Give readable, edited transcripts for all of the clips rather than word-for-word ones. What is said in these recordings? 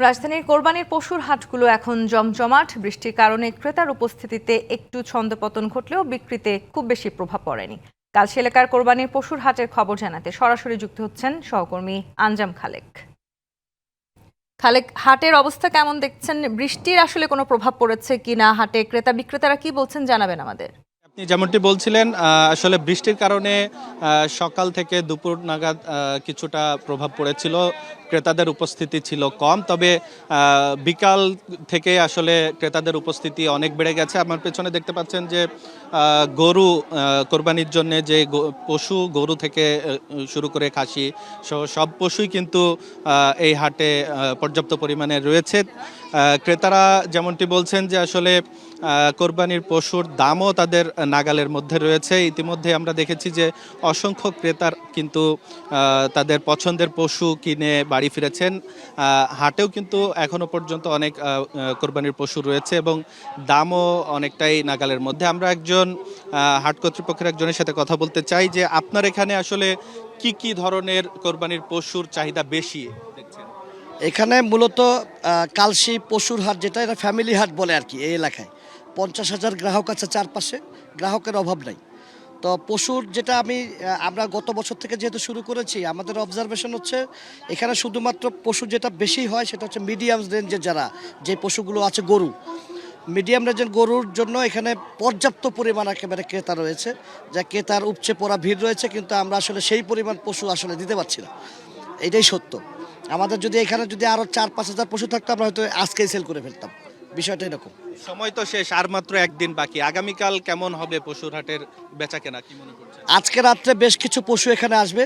রাজধানীর কোরবানির পশুর হাটগুলো এখন জমজমাট। বৃষ্টির কারণে ক্রেতার উপস্থিতিতে একটু ছন্দপতন ঘটলেও বিক্রিতে খুব বেশি প্রভাব পড়েনি। কালশী এলাকার কোরবানির পশুর হাটের খবর জানাতে সরাসরি যুক্ত হচ্ছেন সহকর্মী আঞ্জাম খালেক। খালেক, হাটের অবস্থা কেমন দেখছেন? বৃষ্টির আসলে কোনো প্রভাব পড়েছে কিনা হাটে? ক্রেতা বিক্রেতারা কি বলছেন জানাবেন আমাদের। আপনি যেমনটি বলছিলেন, আসলে বৃষ্টির কারণে সকাল থেকে দুপুর নাগাদ কিছুটা প্রভাব পড়েছিল। ক্রেতাদের উপস্থিতি ছিল কম, তবে বিকাল থেকে আসলে ক্রেতাদের উপস্থিতি অনেক বেড়ে গেছে। আমার পেছনে দেখতে পাচ্ছেন যে গরু কোরবানির জন্য যে পশু, গরু থেকে শুরু করে খাসি সহ সব পশুই কিন্তু এই হাটে পর্যাপ্ত পরিমাণে রয়েছে। ক্রেতারা যেমনটি বলছেন যে আসলে কোরবানির পশুর দামও তাদের নাগালের মধ্যে রয়েছে। ইতিমধ্যে আমরা দেখেছি যে অসংখ্য ক্রেতার কিন্তু তাদের পছন্দের পশু কিনে বাড়ি ফিরেছেন। হাটেও কিন্তু এখনো পর্যন্ত অনেক কোরবানির পশু রয়েছে এবং দামও অনেকটাই নাগালের মধ্যে। আমরা একজন হাট কর্তৃপক্ষের একজনের সাথে কথা বলতে চাই যে আপনার এখানে আসলে কি কি ধরনের কোরবানির পশুর চাহিদা বেশি দেখছেন? এখানে মূলত কালশী পশুর হাট, যেটা এটা ফ্যামিলি হাট বলে আর কি। এই এলাকায় 50,000 গ্রাহক আছে, চারপাশে গ্রাহকের অভাব নাই। তো পশুর যেটা আমরা গত বছর থেকে যেহেতু শুরু করেছি, আমাদের অবজারভেশন হচ্ছে এখানে শুধুমাত্র পশু যেটা বেশি হয় সেটা হচ্ছে মিডিয়াম রেঞ্জের যে পশুগুলো আছে, গরু। মিডিয়াম রেঞ্জের গরুর জন্য এখানে পর্যাপ্ত পরিমাণ একেবারে ক্রেতা রয়েছে, যা ক্রেতার উপচে পড়া ভিড় রয়েছে, কিন্তু আমরা আসলে সেই পরিমাণ পশু আসলে দিতে পারছি না। এটাই সত্য। আমাদের যদি এখানে আরো 4-5 হাজার পশু থাকতো, আমরা হয়তো আজকেই সেল করে ফেলতাম। বিষয়টা এরকম। সময় তো শেষ, আর মাত্র একদিন বাকি। আগামীকাল কেমন হবে পশুর হাটের বেচা কেনা, কি মনে করছেন? আজকে রাত্রে বেশ কিছু পশু এখানে আসবে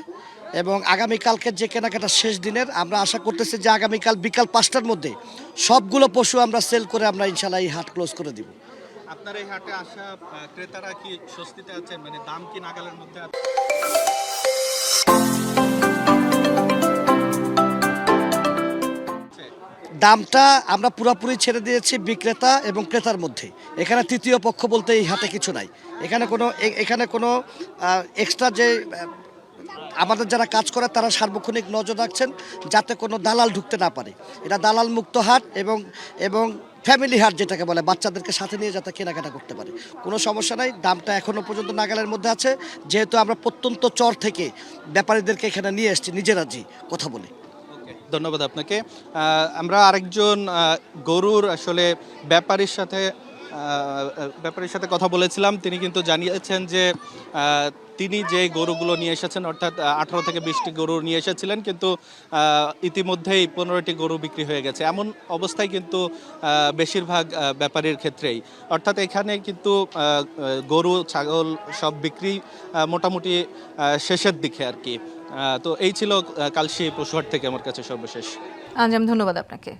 এবং আগামীকালকে যে কেনাকাটা শেষ দিনের, আমরা আশা করতেছি যে আগামীকাল বিকাল 5টার মধ্যে সবগুলো পশু আমরা সেল করে আমরা ইনশাল্লাহ এই হাট ক্লোজ করে দিব। আপনার এই হাটে আসা ক্রেতারা কি স্বস্তিতে আছেন? মানে দাম কি নাগালের মধ্যে আছে? দামটা আমরা পুরোপুরি ছেড়ে দিয়েছি বিক্রেতা এবং ক্রেতার মধ্যে। এখানে তৃতীয় পক্ষ বলতে এই হাটে কিছু নাই। এখানে কোনো এক্সট্রা যে আমাদের যারা কাজ করে তারা সার্বক্ষণিক নজর রাখছেন যাতে কোনো দালাল ঢুকতে না পারে। এটা দালাল মুক্ত হাট এবং ফ্যামিলি হাট যেটাকে বলে, বাচ্চাদেরকে সাথে নিয়ে যাতে কেনাকাটা করতে পারে। কোনো সমস্যা নাই, দামটা এখনও পর্যন্ত নাগালের মধ্যে আছে, যেহেতু আমরা প্রত্যন্ত চর থেকে ব্যাপারীদেরকে এখানে নিয়ে এসেছি নিজেরা কথা বলে। ধন্যবাদ আপনাকে। আমরা আরেকজন গরুর আসলে ব্যাপারীর সাথে কথা বলেছিলাম। তিনি কিন্তু জানিয়েছেন যে তিনি যে গরুগুলো নিয়ে এসেছেন, অর্থাৎ 18 থেকে 20টি গরু নিয়ে এসেছিলেন, কিন্তু ইতিমধ্যেই 15টি গরু বিক্রি হয়ে গেছে। এমন অবস্থায় কিন্তু বেশিরভাগ ব্যাপারীর ক্ষেত্রেই, অর্থাৎ এখানে কিন্তু গরু ছাগল সব বিক্রি মোটামুটি শেষের দিকে আর কি। তো এই ছিল কালশী পশুহাট থেকে আমার কাছে সর্বশেষ। আঞ্জাম, ধন্যবাদ আপনাকে।